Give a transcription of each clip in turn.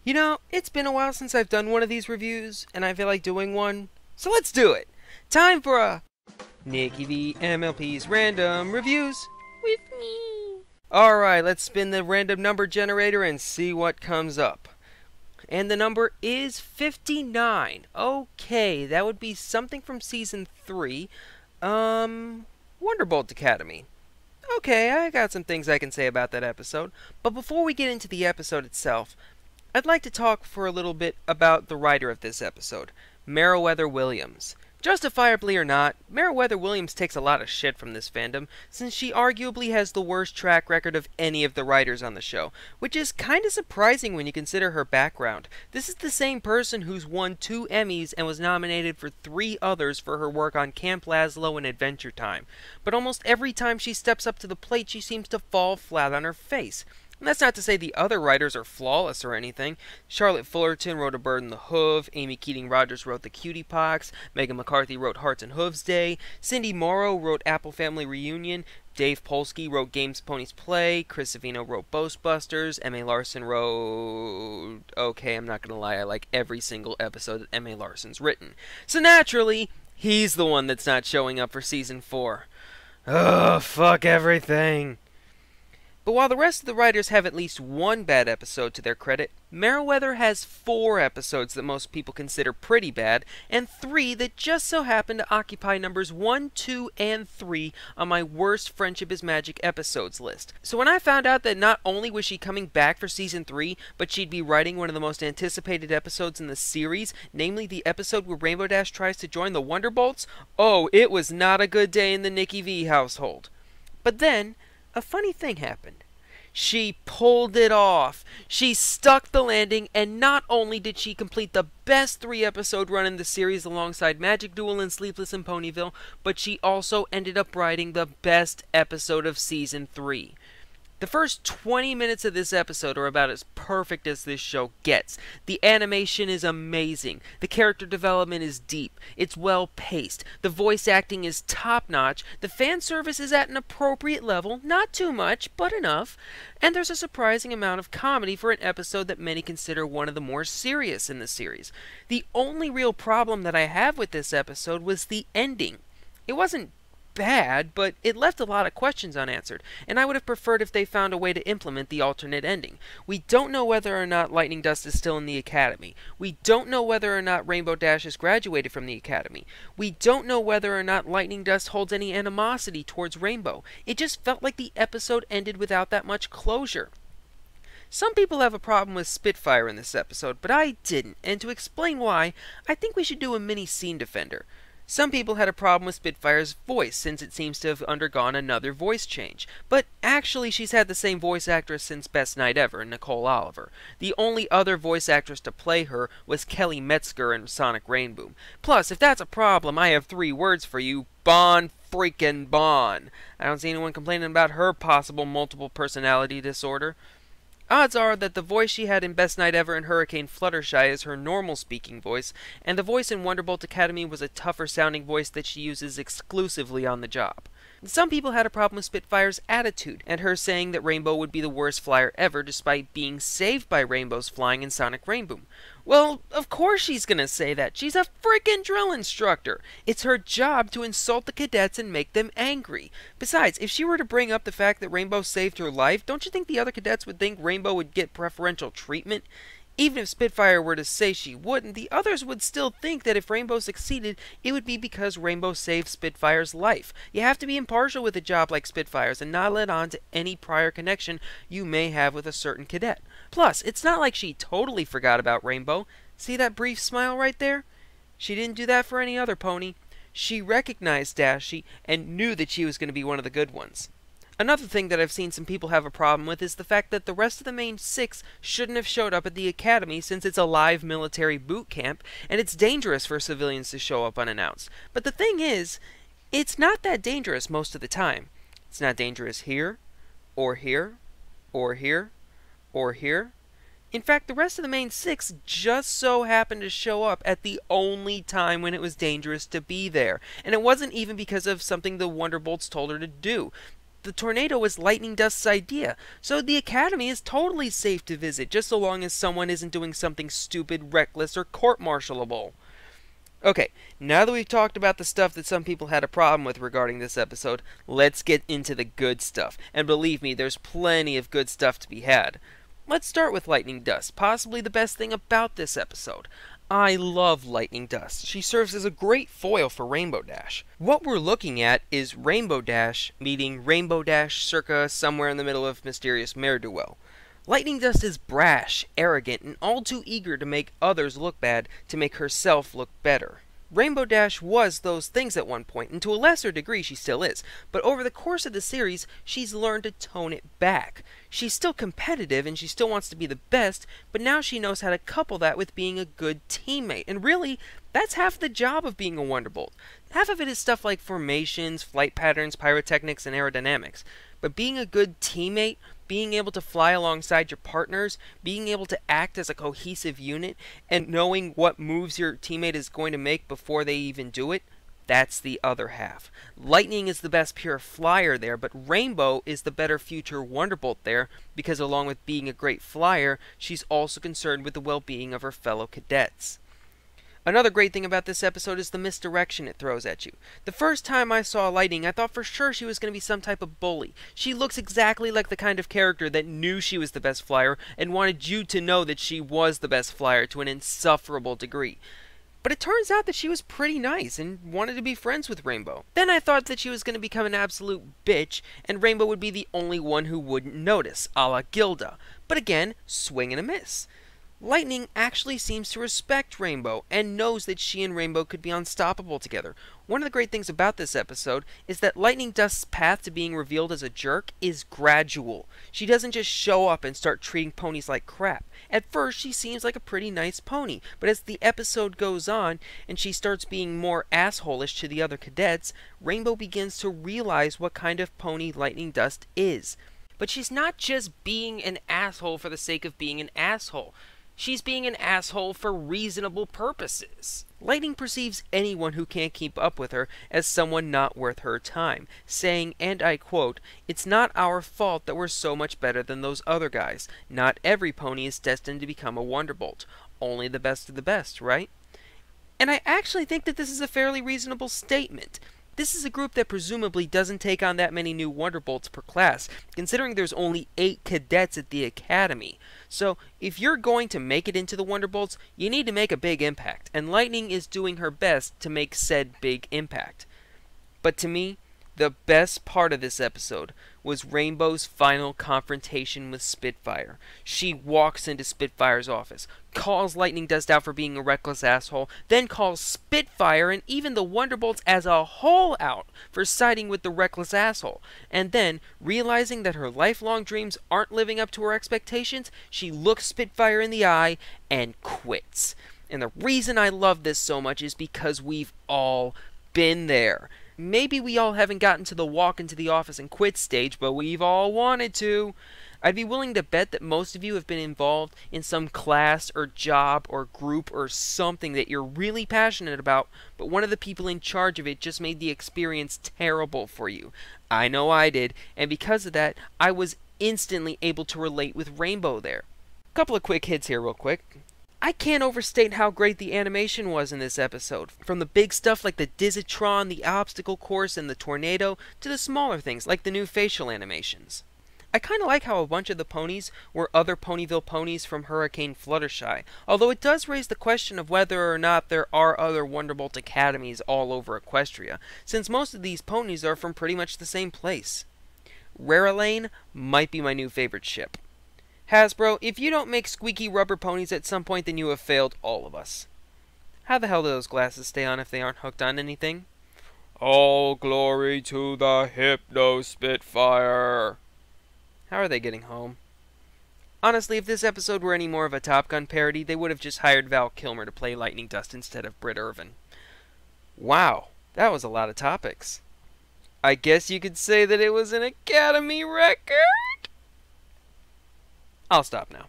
You know, it's been a while since I've done one of these reviews, and I feel like doing one, so let's do it! Time for a NickyvMLP's Random Reviews with me. Alright, let's spin the random number generator and see what comes up. And the number is 59. Okay, that would be something from Season 3. Wonderbolt Academy. Okay, I got some things I can say about that episode. But before we get into the episode itself, I'd like to talk for a little bit about the writer of this episode, Meriwether Williams. Justifiably or not, Meriwether Williams takes a lot of shit from this fandom, since she arguably has the worst track record of any of the writers on the show, which is kinda surprising when you consider her background. This is the same person who's won 2 Emmys and was nominated for 3 others for her work on Camp Lazlo and Adventure Time. But almost every time she steps up to the plate, she seems to fall flat on her face. And that's not to say the other writers are flawless or anything. Charlotte Fullerton wrote A Bird in the Hoof, Amy Keating-Rogers wrote The Cutie Pox, Megan McCarthy wrote Hearts and Hooves Day, Cindy Morrow wrote Apple Family Reunion, Dave Polsky wrote Games Ponies Play, Chris Savino wrote Ghostbusters, M.A. Larson wrote... Okay, I'm not gonna lie, I like every single episode that M.A. Larson's written. So naturally, he's the one that's not showing up for Season 4. Ugh, fuck everything. But while the rest of the writers have at least 1 bad episode to their credit, Meriwether has 4 episodes that most people consider pretty bad, and 3 that just so happen to occupy numbers 1, 2, and 3 on my worst Friendship is Magic episodes list. So when I found out that not only was she coming back for Season 3, but she'd be writing one of the most anticipated episodes in the series, namely the episode where Rainbow Dash tries to join the Wonderbolts, oh, it was not a good day in the Nikki V household. But then, a funny thing happened. She pulled it off. She stuck the landing, and not only did she complete the best 3-episode run in the series alongside Magic Duel and Sleepless in Ponyville, but she also ended up writing the best episode of Season 3. The first 20 minutes of this episode are about as perfect as this show gets. The animation is amazing. The character development is deep. It's well paced. The voice acting is top-notch. The fan service is at an appropriate level. Not too much, but enough. And there's a surprising amount of comedy for an episode that many consider one of the more serious in the series. The only real problem that I have with this episode was the ending. It wasn't bad, but it left a lot of questions unanswered, and I would have preferred if they found a way to implement the alternate ending. We don't know whether or not Lightning Dust is still in the Academy. We don't know whether or not Rainbow Dash has graduated from the Academy. We don't know whether or not Lightning Dust holds any animosity towards Rainbow. It just felt like the episode ended without that much closure. Some people have a problem with Spitfire in this episode, but I didn't, and to explain why, I think we should do a mini scene defender. Some people had a problem with Spitfire's voice, since it seems to have undergone another voice change. But actually, she's had the same voice actress since Best Night Ever, Nicole Oliver. The only other voice actress to play her was Kelly Metzger in Sonic Rainboom. Plus, if that's a problem, I have 3 words for you. Bon freaking Bon. I don't see anyone complaining about her possible multiple personality disorder. Odds are that the voice she had in Best Night Ever and Hurricane Fluttershy is her normal speaking voice, and the voice in Wonderbolt Academy was a tougher sounding voice that she uses exclusively on the job. Some people had a problem with Spitfire's attitude, and her saying that Rainbow would be the worst flyer ever despite being saved by Rainbow's flying in Sonic Rainboom. Well, of course she's gonna say that. She's a frickin' drill instructor. It's her job to insult the cadets and make them angry. Besides, if she were to bring up the fact that Rainbow saved her life, don't you think the other cadets would think Rainbow would get preferential treatment? Even if Spitfire were to say she wouldn't, the others would still think that if Rainbow succeeded, it would be because Rainbow saved Spitfire's life. You have to be impartial with a job like Spitfire's and not let on to any prior connection you may have with a certain cadet. Plus, it's not like she totally forgot about Rainbow. See that brief smile right there? She didn't do that for any other pony. She recognized Dashie and knew that she was going to be one of the good ones. Another thing that I've seen some people have a problem with is the fact that the rest of the main 6 shouldn't have showed up at the Academy since it's a live military boot camp, and it's dangerous for civilians to show up unannounced. But the thing is, it's not that dangerous most of the time. It's not dangerous here, or here, or here, or here. In fact, the rest of the main 6 just so happened to show up at the only time when it was dangerous to be there. And it wasn't even because of something the Wonderbolts told her to do. the tornado was Lightning Dust's idea, so the Academy is totally safe to visit, just so long as someone isn't doing something stupid, reckless, or court-martialable. Okay, now that we've talked about the stuff that some people had a problem with regarding this episode, let's get into the good stuff. And believe me, there's plenty of good stuff to be had. Let's start with Lightning Dust, possibly the best thing about this episode. I love Lightning Dust. She serves as a great foil for Rainbow Dash. What we're looking at is Rainbow Dash meeting Rainbow Dash circa somewhere in the middle of Mysterious Ne'er-Do-Well. Lightning Dust is brash, arrogant, and all too eager to make others look bad to make herself look better. Rainbow Dash was those things at one point, and to a lesser degree she still is, but over the course of the series, she's learned to tone it back. She's still competitive and she still wants to be the best, but now she knows how to couple that with being a good teammate, and really, that's half the job of being a Wonderbolt. Half of it is stuff like formations, flight patterns, pyrotechnics, and aerodynamics, but being a good teammate, being able to fly alongside your partners, being able to act as a cohesive unit, and knowing what moves your teammate is going to make before they even do it, that's the other half. Lightning is the best pure flyer there, but Rainbow is the better future Wonderbolt there, because along with being a great flyer, she's also concerned with the well-being of her fellow cadets. Another great thing about this episode is the misdirection it throws at you. The first time I saw Lightning, I thought for sure she was going to be some type of bully. She looks exactly like the kind of character that knew she was the best flyer and wanted you to know that she was the best flyer to an insufferable degree. But it turns out that she was pretty nice and wanted to be friends with Rainbow. Then I thought that she was going to become an absolute bitch and Rainbow would be the only one who wouldn't notice, a la Gilda. But again, swing and a miss. Lightning actually seems to respect Rainbow and knows that she and Rainbow could be unstoppable together. One of the great things about this episode is that Lightning Dust's path to being revealed as a jerk is gradual. She doesn't just show up and start treating ponies like crap. At first, she seems like a pretty nice pony, but as the episode goes on and she starts being more asshole-ish to the other cadets, Rainbow begins to realize what kind of pony Lightning Dust is. But she's not just being an asshole for the sake of being an asshole. She's being an asshole for reasonable purposes. Lightning perceives anyone who can't keep up with her as someone not worth her time, saying, and I quote, "It's not our fault that we're so much better than those other guys. Not every pony is destined to become a Wonderbolt. Only the best of the best, right?" And I actually think that this is a fairly reasonable statement. This is a group that presumably doesn't take on that many new Wonderbolts per class, considering there's only 8 cadets at the Academy. So, if you're going to make it into the Wonderbolts, you need to make a big impact, and Lightning is doing her best to make said big impact. But to me, the best part of this episode was Rainbow's final confrontation with Spitfire. She walks into Spitfire's office, calls Lightning Dust out for being a reckless asshole, then calls Spitfire and even the Wonderbolts as a whole out for siding with the reckless asshole. And then, realizing that her lifelong dreams aren't living up to her expectations, she looks Spitfire in the eye and quits. And the reason I love this so much is because we've all been there. Maybe we all haven't gotten to the walk into the office and quit stage, but we've all wanted to. I'd be willing to bet that most of you have been involved in some class or job or group or something that you're really passionate about, but one of the people in charge of it just made the experience terrible for you. I know I did, and because of that, I was instantly able to relate with Rainbow there. A couple of quick hits here real quick. I can't overstate how great the animation was in this episode. From the big stuff like the Dizitron, the obstacle course, and the tornado, to the smaller things like the new facial animations. I kinda like how a bunch of the ponies were other Ponyville ponies from Hurricane Fluttershy, although it does raise the question of whether or not there are other Wonderbolt academies all over Equestria, since most of these ponies are from pretty much the same place. Rarelane might be my new favorite ship. Hasbro, if you don't make squeaky rubber ponies at some point, then you have failed all of us. How the hell do those glasses stay on if they aren't hooked on anything? All glory to the Hypno Spitfire. How are they getting home? Honestly, if this episode were any more of a Top Gun parody, they would have just hired Val Kilmer to play Lightning Dust instead of Britt Irvin. Wow, that was a lot of topics. I guess you could say that it was an Academy record? I'll stop now.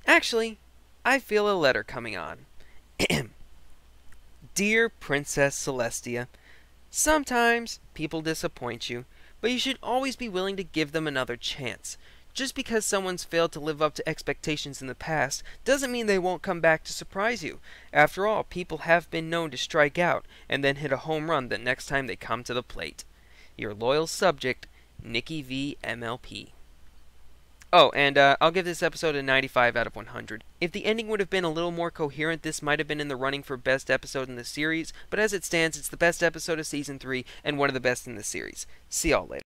Actually, I feel a letter coming on. Dear Princess Celestia, sometimes people disappoint you, but you should always be willing to give them another chance. Just because someone's failed to live up to expectations in the past doesn't mean they won't come back to surprise you. After all, people have been known to strike out and then hit a home run the next time they come to the plate. Your loyal subject, NickyvMLP. Oh, and I'll give this episode a 95 out of 100. If the ending would have been a little more coherent, this might have been in the running for best episode in the series, but as it stands, it's the best episode of Season 3 and one of the best in the series. See y'all later.